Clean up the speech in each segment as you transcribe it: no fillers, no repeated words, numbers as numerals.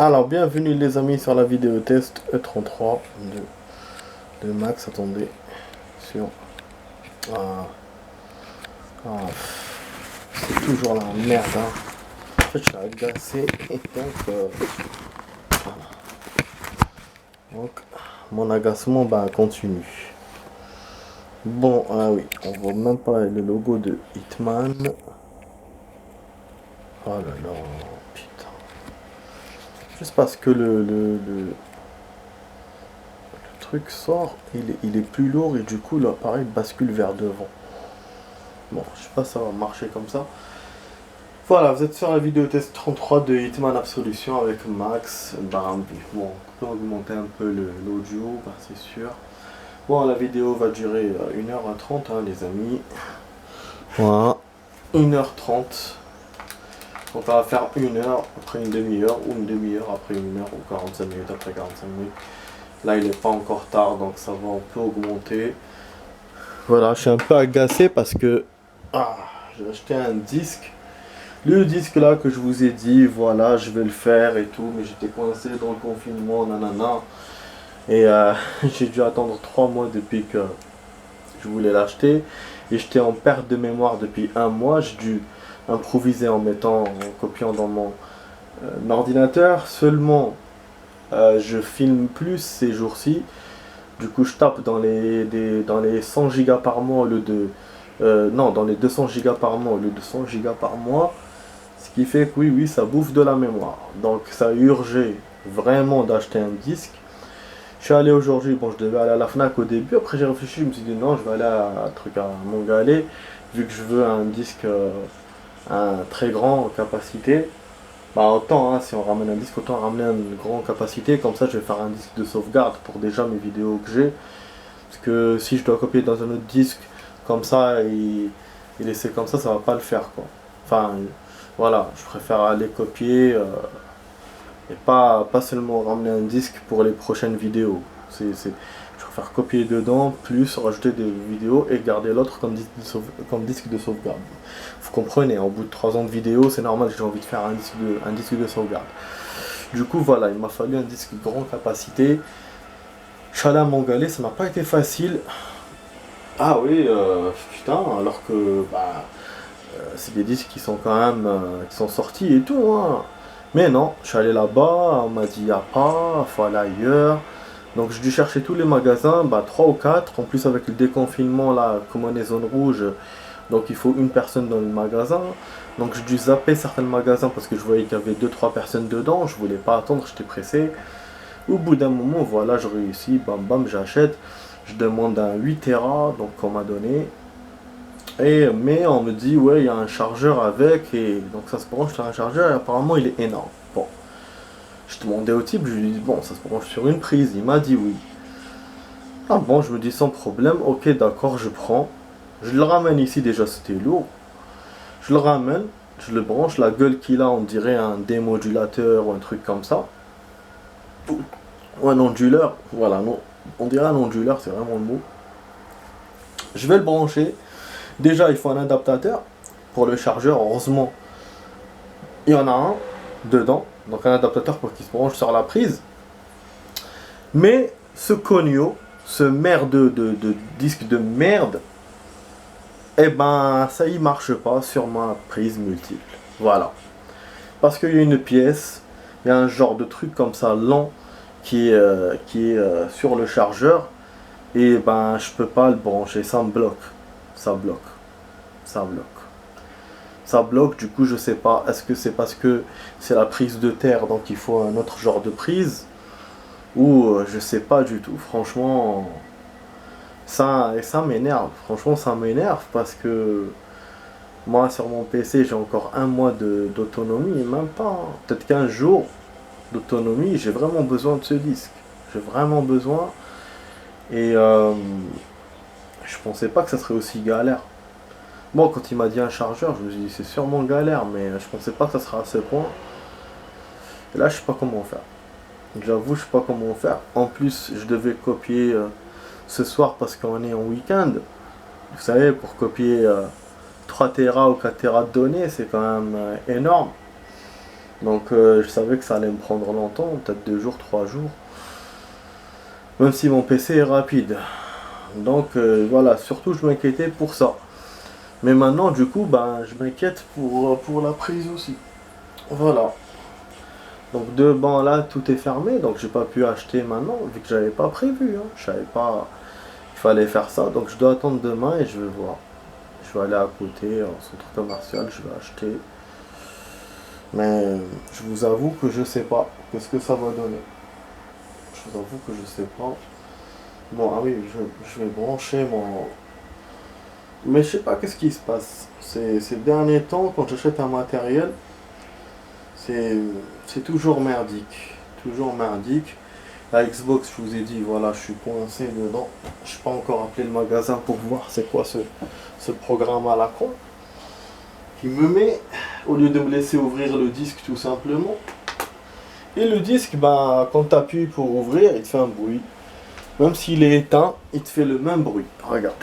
Alors, bienvenue les amis sur la vidéo test E33 de Max. Attendez, sur... Ah, ah, c'est toujours la merde, hein. En fait, je suis agacé et voilà. Donc, mon agacement continue. Bon, ah oui, on voit même pas le logo de Hitman. Oh là là, putain. Juste parce que le truc sort, il est plus lourd et du coup l'appareil bascule vers devant. Bon, je sais pas si ça va marcher comme ça. Voilà, vous êtes sur la vidéo test 33 de Hitman Absolution avec Max. Bon, on peut augmenter un peu l'audio, c'est sûr. Bon, la vidéo va durer 1h30, hein, les amis. Voilà, 1h30. Donc on va faire 1 heure après une demi-heure, ou une demi-heure après 1 heure, ou 45 minutes après 45 minutes. Là, il n'est pas encore tard, donc ça va un peu augmenter. Voilà, je suis un peu agacé parce que j'ai acheté un disque. Le disque là que je vous ai dit, voilà, je vais le faire et tout, mais j'étais coincé dans le confinement, nanana. Et j'ai dû attendre 3 mois depuis que je voulais l'acheter. Et j'étais en perte de mémoire depuis 1 mois. J'ai dû improviser en copiant dans mon ordinateur. Seulement, je filme plus ces jours-ci. Du coup, je tape dans les 100 gigas par mois au lieu de... non, dans les 200 gigas par mois au lieu de 100 gigas par mois. Ce qui fait que oui, ça bouffe de la mémoire. Donc ça a urgé vraiment d'acheter un disque. Je suis allé aujourd'hui, bon, je devais aller à la Fnac au début. Après j'ai réfléchi, je me suis dit non, je vais aller à un truc à Montgalais. Vu que je veux un disque un très grand capacité. Autant, hein, si on ramène un disque, autant ramener une grande capacité. Comme ça, je vais faire un disque de sauvegarde pour déjà mes vidéos que j'ai. Parce que si je dois copier dans un autre disque, comme ça, et laisser comme ça va pas le faire, quoi. Enfin, voilà, je préfère aller copier et pas seulement ramener un disque pour les prochaines vidéos. Je préfère copier dedans, plus rajouter des vidéos et garder l'autre comme disque de sauvegarde. Vous comprenez, au bout de 3 ans de vidéo, c'est normal que j'ai envie de faire un disque de sauvegarde. Du coup, voilà, il m'a fallu un disque grande capacité. Je suis allé à Montgalais, ça n'a pas été facile. Ah oui, putain, alors que c'est des disques qui sont quand même qui sont sortis et tout, hein. Mais non, je suis allé là-bas, on m'a dit y a pas, faut aller ailleurs. Donc j'ai dû chercher tous les magasins, 3 ou 4. En plus avec le déconfinement là, comme on est zone rouge, donc il faut une personne dans le magasin. Donc j'ai dû zapper certains magasins parce que je voyais qu'il y avait 2-3 personnes dedans. Je voulais pas attendre, j'étais pressé. Au bout d'un moment, voilà, je réussis, bam bam, j'achète. Je demande un 8 Tera, donc qu'on m'a donné. Mais on me dit, ouais, il y a un chargeur avec, et donc ça se branche sur un chargeur, et apparemment il est énorme. Bon, je demandais au type, je lui dis, bon, ça se branche sur une prise, il m'a dit oui. Ah bon, je me dis sans problème, ok, d'accord, je prends. Je le ramène ici, déjà c'était lourd. Je le ramène, je le branche, la gueule qu'il a, on dirait un démodulateur ou un truc comme ça. Ou un onduleur, voilà, non, on dirait un onduleur, c'est vraiment le mot. Je vais le brancher. Déjà, il faut un adaptateur pour le chargeur. Heureusement, il y en a un dedans. Donc un adaptateur pour qu'il se branche sur la prise. Mais ce cogno, ce merde de disque de merde, ça y marche pas sur ma prise multiple. Voilà. Parce qu'il y a une pièce, il y a un genre de truc comme ça lent qui est sur le chargeur. Et je peux pas le brancher, ça me bloque. Ça bloque. Ça bloque, du coup je sais pas, est-ce que c'est parce que c'est la prise de terre, donc il faut un autre genre de prise, ou je sais pas du tout, franchement, ça m'énerve, franchement ça m'énerve, parce que moi sur mon PC j'ai encore 1 mois d'autonomie, même pas, hein, peut-être 15 jours d'autonomie, j'ai vraiment besoin de ce disque, j'ai vraiment besoin, et je pensais pas que ça serait aussi galère. Bon, quand il m'a dit un chargeur, je me suis dit c'est sûrement galère, mais je pensais pas que ça sera à ce point. Et là, je sais pas comment faire. J'avoue, je sais pas comment faire. En plus, je devais copier ce soir parce qu'on est en week-end. Vous savez, pour copier 3 Tera ou 4 Tera de données, c'est quand même énorme. Donc je savais que ça allait me prendre longtemps, peut-être 2 jours, 3 jours. Même si mon PC est rapide. Donc voilà, surtout je m'inquiétais pour ça. Mais maintenant du coup, ben, je m'inquiète pour la prise aussi. Voilà. Donc de bancs là, tout est fermé, donc j'ai pas pu acheter maintenant, vu que j'avais pas prévu. Hein. Je savais pas qu'il fallait faire ça, donc je dois attendre demain et je vais voir. Je vais aller à côté, en centre commercial, je vais acheter. Mais je vous avoue que je sais pas qu'est-ce que ça va donner. Je vous avoue que je sais pas. Bon, ah oui, je vais brancher mon... Mais je sais pas qu'est-ce qui se passe. Ces derniers temps, quand j'achète un matériel, c'est toujours merdique. Toujours merdique. La Xbox, je vous ai dit, voilà, je suis coincé dedans. Je n'ai pas encore appelé le magasin pour voir c'est quoi ce programme à la con. Qui me met, au lieu de me laisser ouvrir le disque tout simplement. Et le disque, ben, quand tu appuies pour ouvrir, il te fait un bruit. Même s'il est éteint, il te fait le même bruit. Regarde.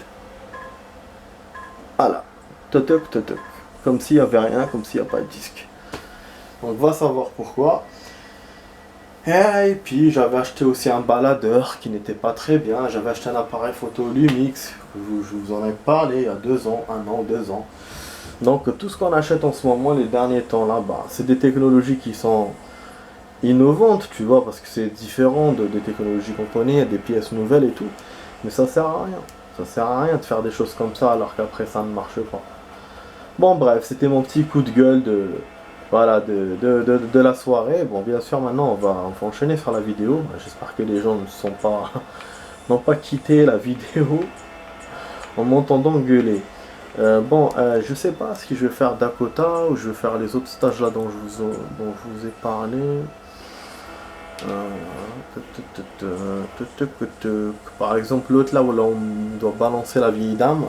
Voilà. Totoc, totoc. Comme s'il n'y avait rien, comme s'il n'y a pas de disque. Donc va savoir pourquoi. Et puis j'avais acheté aussi un baladeur qui n'était pas très bien. J'avais acheté un appareil photo Lumix. Je vous en ai parlé il y a 2 ans, 1 an, 2 ans. Donc tout ce qu'on achète en ce moment, les derniers temps là, bah, c'est des technologies qui sont innovantes, tu vois, parce que c'est différent des technologies qu'on connaît, il y a des pièces nouvelles et tout. Mais ça sert à rien. Ça sert à rien de faire des choses comme ça alors qu'après ça ne marche pas. Bon bref, c'était mon petit coup de gueule voilà, de la soirée. Bon, bien sûr, maintenant, on va enchaîner sur la vidéo. J'espère que les gens n'ont pas quitté la vidéo en m'entendant gueuler. Je sais pas si je vais faire Dakota ou je vais faire les autres stages là dont je vous ai parlé. Par exemple, l'autre là où on doit balancer la vieille dame.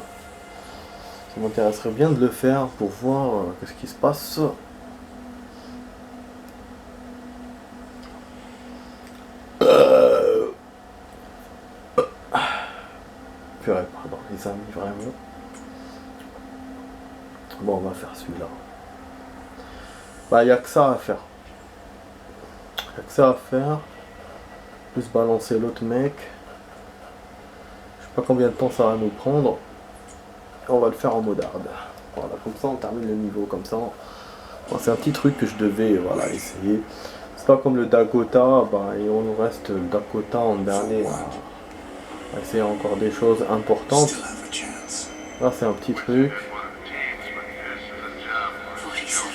Ça m'intéresserait bien de le faire pour voir qu'est-ce qui se passe. Purée, pardon, les amis, vraiment. Bon, on va faire celui-là. Bah, il n'y a que ça à faire. Il n'y a que ça à faire. Plus balancer l'autre mec. Je sais pas combien de temps ça va nous prendre. On va le faire en mode hard. Voilà, comme ça on termine le niveau comme ça. Bon, c'est un petit truc que je devais essayer. C'est pas comme le Dakota, bah, et on nous reste le Dakota en dernier. À essayer encore des choses importantes. Là c'est un petit truc.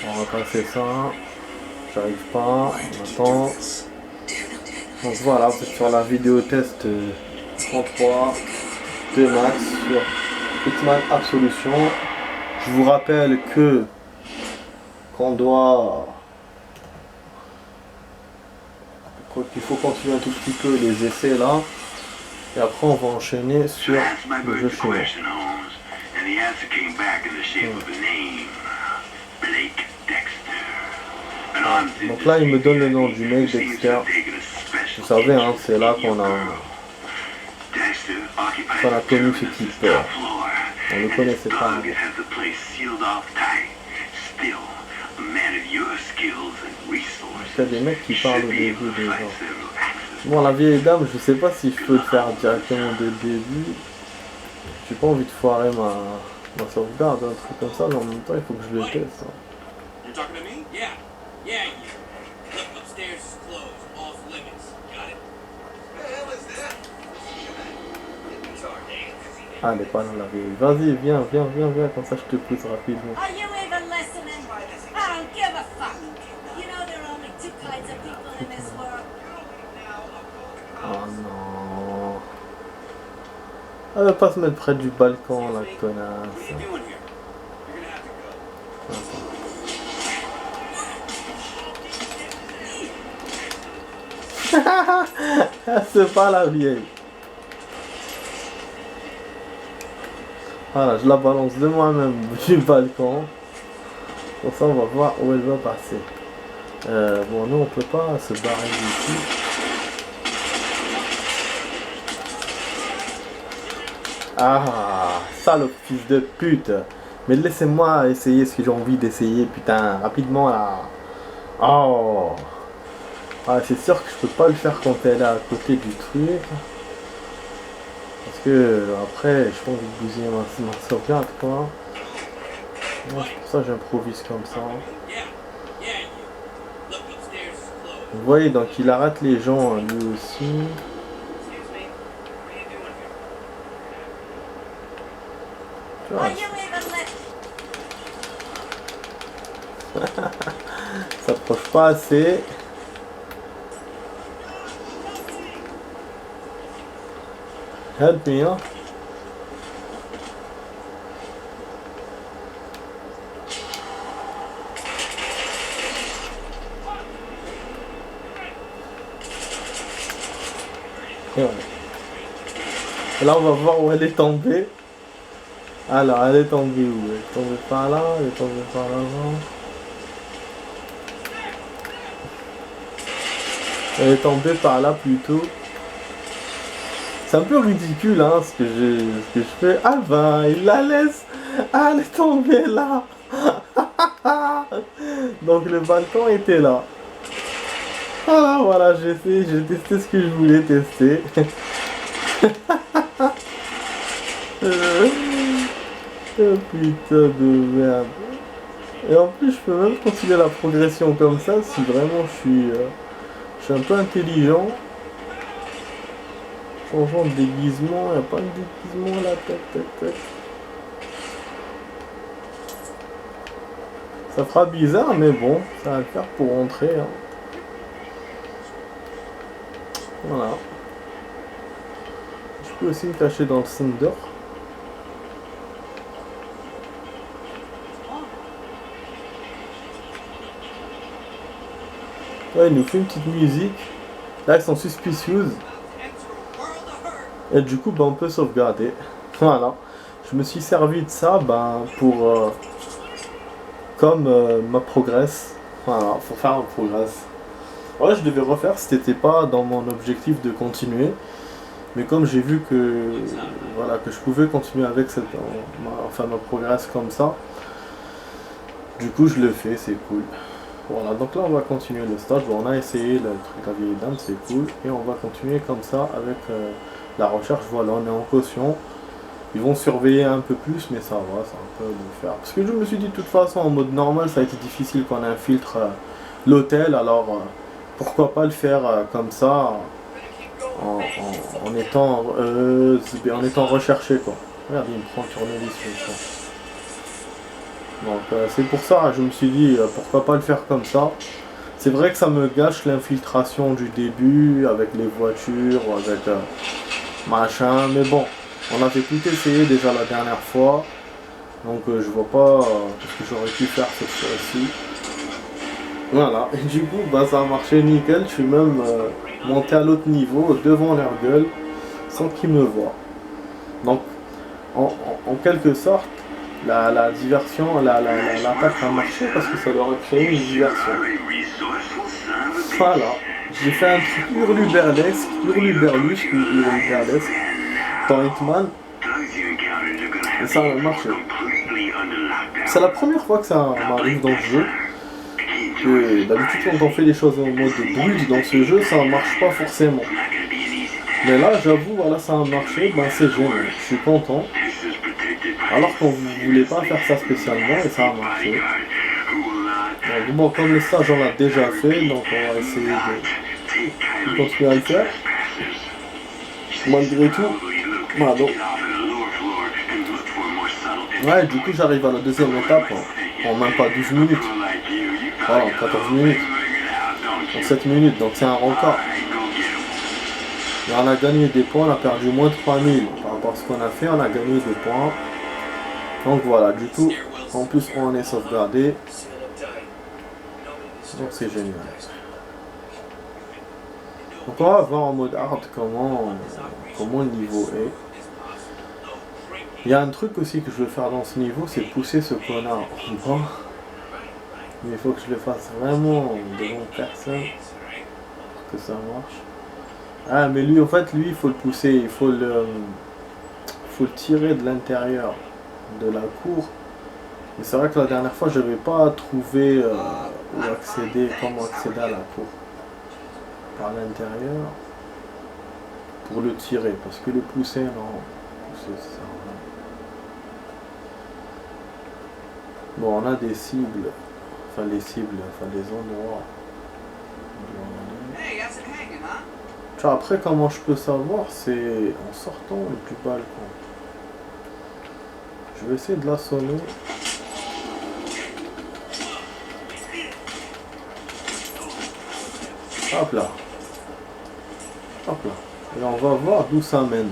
On va passer ça. J'arrive pas. On attend. Donc voilà, vous êtes sur la vidéo test 33 de Max sur Hitman Absolution. Je vous rappelle que qu'il faut continuer un tout petit peu les essais là. Et après on va enchaîner sur le jeu chinois. Donc là il me donne le nom du mec, Dexter. Vous savez, hein, c'est là qu'on a connu ce type. On le connaissait pas. Il y a des mecs qui parlent au début des gens. Bon, la vieille dame, je sais pas si je peux le faire directement dès le début. J'ai pas envie de foirer ma sauvegarde, un truc comme ça, mais en même temps il faut que je le teste. Hein. Ah, elle est pas dans la vieille. Vas-y, viens, comme ça je te pousse rapidement. Oh non. Elle va pas se mettre près du balcon, la connasse. C'est pas la vieille. Voilà, je la balance de moi-même du balcon. Comme ça, on va voir où elle va passer. Bon, nous, on peut pas se barrer d'ici. Ah, salope fils de pute. Mais laissez-moi essayer ce que j'ai envie d'essayer, putain. Rapidement, là. Oh. Ah, c'est sûr que je peux pas le faire quand elle est à côté du truc. Parce que après, je pense que bousiller ma sauvegarde quoi. Ouais, c'est pour ça que j'improvise comme ça. Vous voyez, donc il arrête les gens lui aussi. Ouais. Ça s'approche pas assez. Help me, hein. Et ouais. Là, on va voir où elle est tombée. Alors, elle est tombée où? Elle est tombée par là, elle est tombée par là-bas. Elle est tombée par là plutôt. C'est un peu ridicule hein, ce que je fais. Ah ben, il la laisse. Ah, elle est tombée là. Donc le balcon était là. Ah voilà, j'ai testé ce que je voulais tester. Oh, putain de merde. Et en plus, je peux même continuer la progression comme ça si vraiment je suis un peu intelligent. Changeant de déguisement, il n'y a pas de déguisement là, tac. Ça fera bizarre, mais bon, ça va le faire pour rentrer. Hein. Voilà. Je peux aussi me cacher dans le Cinder. Ouais, il nous fait une petite musique. Là, ils sont suspicious. Et du coup, on peut sauvegarder. Voilà. Je me suis servi de ça pour... comme ma progresse. Voilà, pour faire ma progresse. Ouais, je devais refaire, c'était pas dans mon objectif de continuer. Mais comme j'ai vu que voilà que je pouvais continuer avec ma progresse comme ça, du coup je le fais, c'est cool. Voilà, donc là on va continuer le stage. Bon, on a essayé le truc à vieille dame, c'est cool. Et on va continuer comme ça avec la recherche. Voilà, on est en caution. Ils vont surveiller un peu plus, mais ça va, ça peut le faire. Parce que je me suis dit de toute façon en mode normal ça a été difficile qu'on infiltre l'hôtel, alors pourquoi pas le faire comme ça en étant recherché quoi. Regarde, il me prend le tournevis ça. Donc c'est pour ça je me suis dit pourquoi pas le faire comme ça. C'est vrai que ça me gâche l'infiltration du début avec les voitures, avec machin, mais bon, on avait tout essayé déjà la dernière fois. Donc je vois pas ce que j'aurais pu faire cette fois-ci. Voilà, et du coup ça a marché nickel, je suis même monté à l'autre niveau devant leur gueule sans qu'ils me voient. Donc en quelque sorte la diversion, l'attaque a marché parce que ça leur a créé une diversion. Voilà, j'ai fait un truc hurluberlesque dans Hitman et ça a marché. C'est la première fois que ça m'arrive dans ce jeu. D'habitude quand on fait les choses en mode brut dans ce jeu, ça marche pas forcément. Mais là j'avoue, voilà, ça a marché, c'est génial, je suis content. Alors qu'on ne voulait pas faire ça spécialement et ça a marché. Donc, bon, comme le stage on l'a déjà fait, donc on va essayer de continuer à le faire. Malgré tout, voilà donc. Ouais, du coup j'arrive à la deuxième étape en même pas 12 minutes. Voilà, 14 minutes. En 7 minutes, donc c'est un record. Et on a gagné des points, on a perdu moins de 3000 par rapport à ce qu'on a fait, on a gagné des points. Donc voilà, du coup, en plus on est sauvegardé. Donc c'est génial. Donc on va voir en mode hard comment le niveau est. Il y a un truc aussi que je veux faire dans ce niveau, c'est pousser ce connard en bas. Mais il faut que je le fasse vraiment devant personne pour que ça marche. Ah mais lui en fait lui il faut le pousser, il faut le tirer de l'intérieur de la cour. Mais c'est vrai que la dernière fois je n'avais pas trouvé Pour accéder, comment accéder à la cour? Par l'intérieur. Pour le tirer, parce que le pousser, non. Pousser, ça sert à rien. Bon, on a des cibles. Enfin, les cibles, enfin, les endroits. Tu vois, après, comment je peux savoir? C'est en sortant du balcon. Je vais essayer de l'assommer. Hop là. Hop là. Et on va voir d'où ça mène.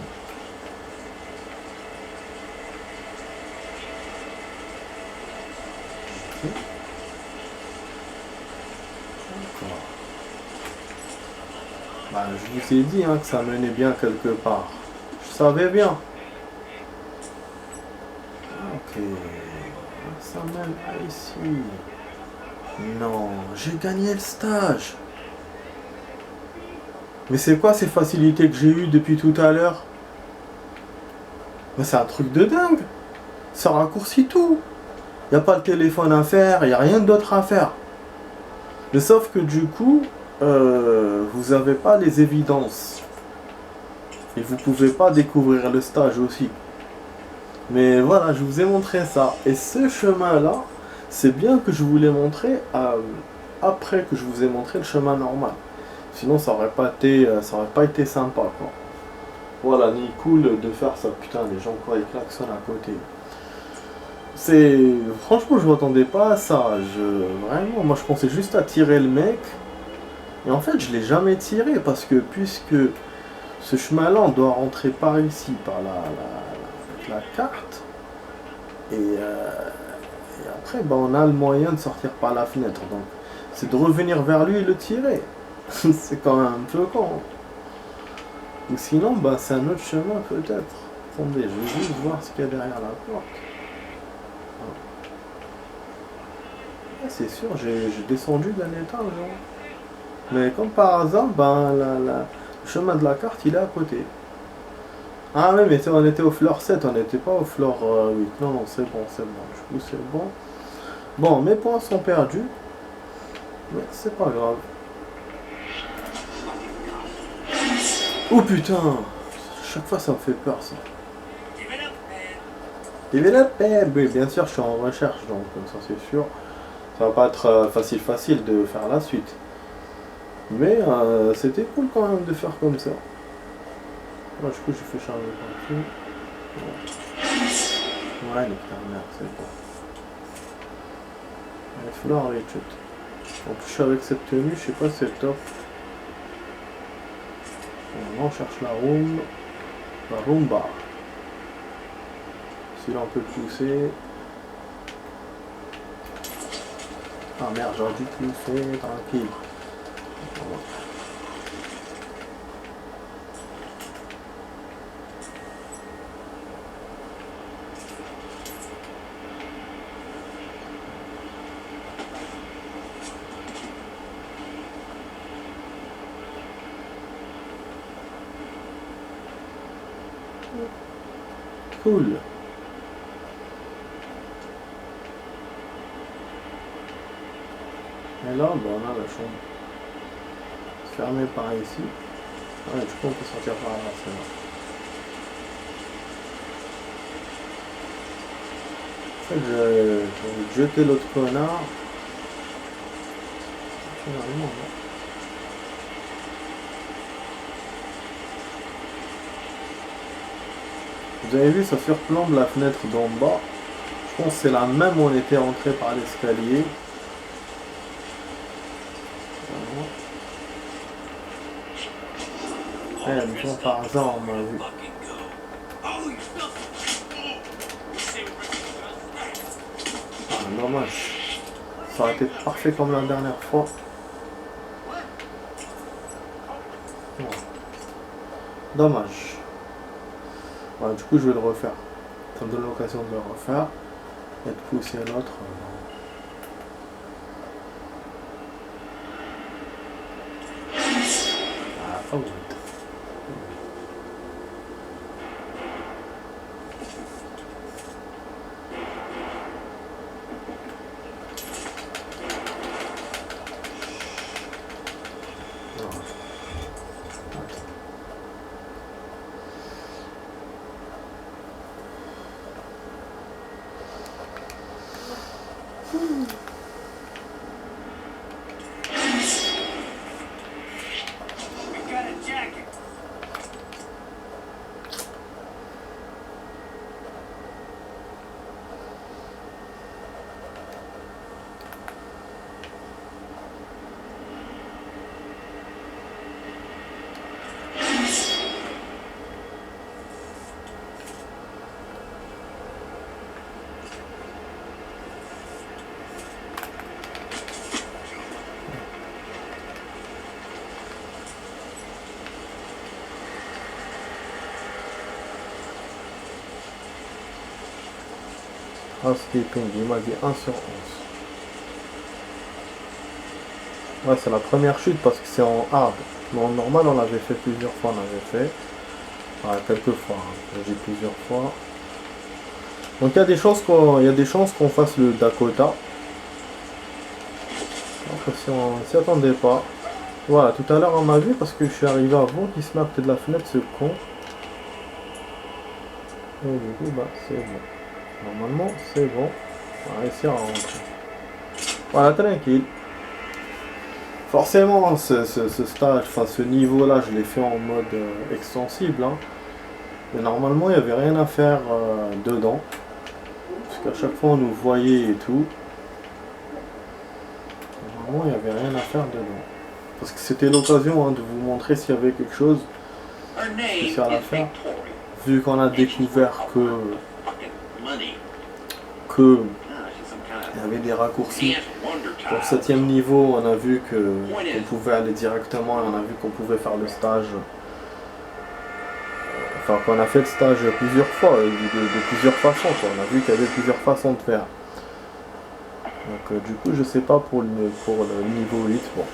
D'accord. Bah, je vous ai dit hein, que ça menait bien quelque part. Je savais bien. Ok. Ça mène à ici. Non, j'ai gagné le stage. Mais c'est quoi ces facilités que j'ai eues depuis tout à l'heure? Mais c'est un truc de dingue. Ça raccourcit tout. Il n'y a pas le téléphone à faire, il n'y a rien d'autre à faire. Mais sauf que du coup, vous n'avez pas les évidences. Et vous pouvez pas découvrir le stage aussi. Mais voilà, je vous ai montré ça. Et ce chemin-là, c'est bien que je vous l'ai montré après que je vous ai montré le chemin normal. Sinon, ça aurait pas été sympa, quoi. Voilà, ni cool de faire ça. Putain, les gens, quoi, ils klaxonnent à côté. Franchement, je m'attendais pas à ça. Vraiment, moi, je pensais juste à tirer le mec. Et en fait, je l'ai jamais tiré parce que, puisque ce chemin-là, on doit rentrer par ici, par la carte. Et après, ben, on a le moyen de sortir par la fenêtre. Donc, c'est de revenir vers lui et le tirer. C'est quand même un peu con. Ou sinon, ben, c'est un autre chemin peut-être. Attendez, je vais juste voir ce qu'il y a derrière la porte. Ah, c'est sûr, j'ai descendu d'un étage. Hein. Mais comme par hasard, ben, le chemin de la carte, il est à côté. Ah oui, mais on était au floor 7, on n'était pas au floor 8. Non, non, c'est bon, c'est bon. Du coup, c'est bon. Bon, mes points sont perdus. Mais c'est pas grave. Oh putain! Chaque fois, ça me fait peur, ça. Oui, bien sûr, je suis en recherche, donc ça c'est sûr. Ça va pas être facile de faire la suite. Mais c'était cool quand même de faire comme ça. Ouais, du coup, j'ai fait charger partout. Ouais, les merde, c'est bon. Il va falloir aller tout. En plus, avec cette tenue, je sais pas si c'est top. On cherche la room. La roomba. Si là on peut le pousser. Ah merde, j'aurais dû pousser, tranquille. Cool. Et là, ben, on a la chambre. Fermée par ici. Ouais, du coup, on peut sortir par là, c'est là. En fait, j'ai jeté l'autre connard. Finalement, non. Vous avez vu, ça surplombe la fenêtre d'en bas. Je pense que c'est la même où on était rentré par l'escalier. Disons par hasard, on m'a vu. Ah, dommage. Ça aurait été parfait comme la dernière fois. Ouais. Dommage. Ouais, du coup, je vais le refaire. Ça me donne l'occasion de le refaire. Et de pousser l'autre. Ah, oh. Housekeeping, il m'a dit 1 sur 11. Ouais, c'est la première chute parce que c'est en hard. Mais en normal, on l'avait fait plusieurs fois, on l'avait fait. Ouais, quelques fois, hein. J'ai plusieurs fois. Donc il y a des chances qu'on fasse le Dakota. Donc si on s'y attendait pas. Voilà, tout à l'heure on m'a vu parce que je suis arrivé avant qu'il se met à côté de la fenêtre, ce con. Et du coup, bah c'est bon. Normalement, c'est bon. On va réussir à rentrer. Voilà, tranquille. Forcément, ce stage, enfin ce niveau-là, je l'ai fait en mode extensible. Hein. Mais normalement, il n'y avait rien à faire dedans. Parce qu'à chaque fois, on nous voyait et tout. Normalement, il n'y avait rien à faire dedans. Parce que c'était l'occasion de vous montrer s'il y avait quelque chose spécial à faire. Vu qu'on a découvert que il y avait des raccourcis. Pour le 7e niveau, on a vu qu'on pouvait aller directement et on a vu qu'on pouvait faire le stage. Enfin, qu'on a fait le stage plusieurs fois, de plusieurs façons. Quoi. On a vu qu'il y avait plusieurs façons de faire. Donc, du coup, je sais pas pour le niveau 8. Bon,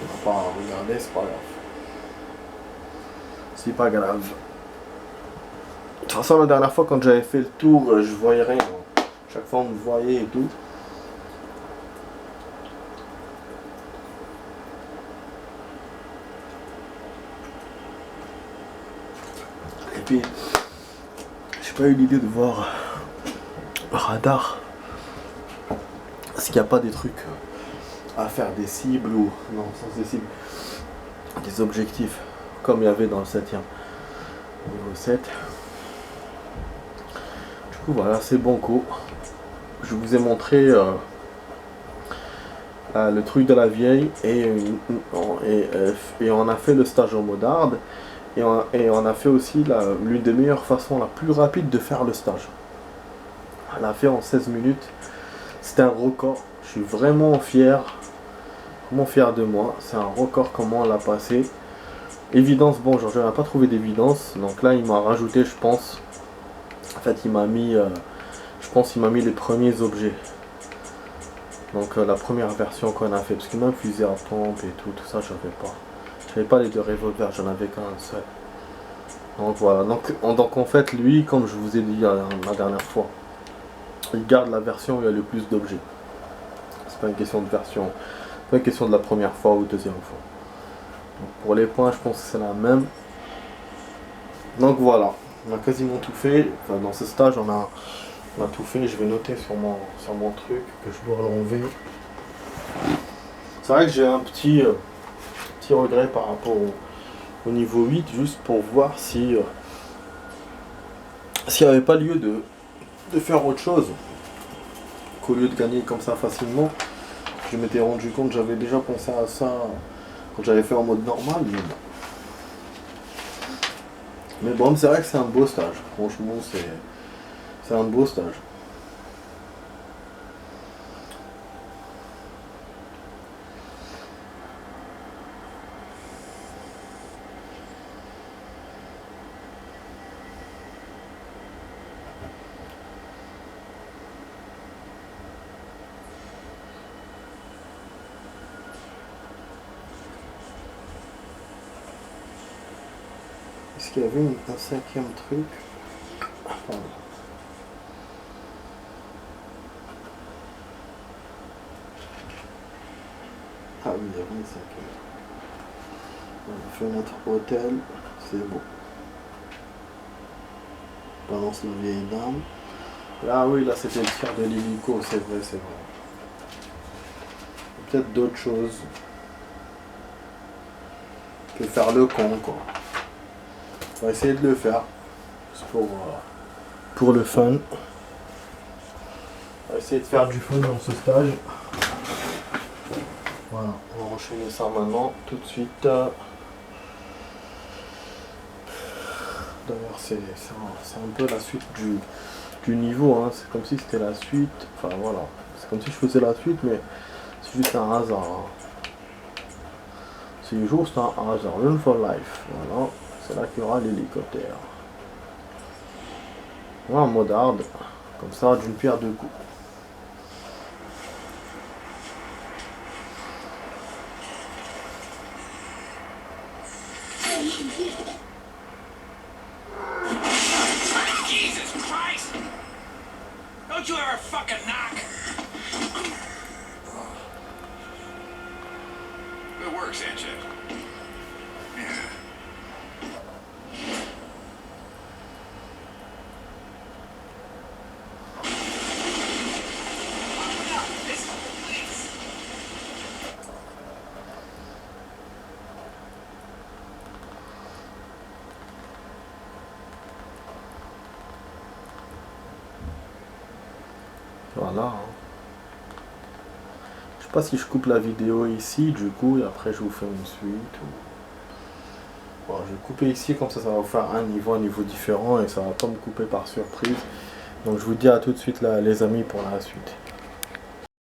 on va pas regarder, c'est pas grave. C'est pas grave. De toute façon, la dernière fois, quand j'avais fait le tour, je voyais rien. Chaque fois, on me voyait et tout. Et puis, j'ai pas eu l'idée de voir radar. Est-ce qu'il n'y a pas des trucs à faire des cibles ou... Non, sans des cibles. Des objectifs, comme il y avait dans le 7e. Niveau 7. Du coup, voilà, c'est banco. Je vous ai montré le truc de la vieille et on a fait le stage en mode hard. Et on a fait aussi l'une des meilleures façons, la plus rapide de faire le stage. On l'a fait en 16 minutes. C'était un record. Je suis vraiment fier de moi. C'est un record comment on l'a passé. Évidence, bon, je n'ai pas trouvé d'évidence. Donc là, il m'a rajouté, je pense. En fait, il m'a mis, je pense, il m'a mis les premiers objets. Donc la première version qu'on a fait. Parce que même fusil à pompe et tout ça, j'avais pas. J'avais pas les deux revolvers, j'en avais qu'un seul. Donc voilà, donc en fait lui, comme je vous ai dit la dernière fois, il garde la version où il y a le plus d'objets. C'est pas une question de version, c'est pas une question de la première fois ou deuxième fois. Donc pour les points, je pense que c'est la même. Donc voilà, on a quasiment tout fait. Enfin, dans ce stage, on a tout fait. Je vais noter sur mon truc que je dois l'enlever. C'est vrai que j'ai un petit regret par rapport au niveau 8, juste pour voir si s'il n'y avait pas lieu de faire autre chose qu'au lieu de gagner comme ça facilement. Je m'étais rendu compte, j'avais déjà pensé à ça quand j'avais fait en mode normal, mais bon, c'est vrai que c'est un beau stage. Franchement, c'est un beau stage. Est-ce qu'il y avait un 5e truc? Pardon. Ah oui, il y avait un 5e. On a fait notre hôtel, c'est beau. Balance la vieille dame. Là oui, là c'était le tir de l'hélico, c'est vrai, c'est vrai. Peut-être d'autres choses que faire le con, quoi. On va essayer de le faire. Juste pour le fun. On va essayer de faire du fun dans ce stage. Voilà, on va enchaîner ça maintenant, tout de suite. D'ailleurs, c'est un peu la suite du niveau, hein. C'est comme si c'était la suite. Enfin voilà, c'est comme si je faisais la suite, mais c'est juste un hasard. Hein. C'est juste un hasard. Run for life. Voilà, c'est là qu'il y aura l'hélicoptère. Voilà, en mode hard, Comme ça, d'une pierre deux coups. Jesus Christ! Don't you ever fucking knock? Good work, Sanchez. Voilà. Je sais pas si je coupe la vidéo ici, du coup, et après je vous fais une suite. Bon, je vais couper ici, comme ça va vous faire un niveau différent, et ça va pas me couper par surprise. Donc je vous dis à tout de suite là, les amis, pour la suite.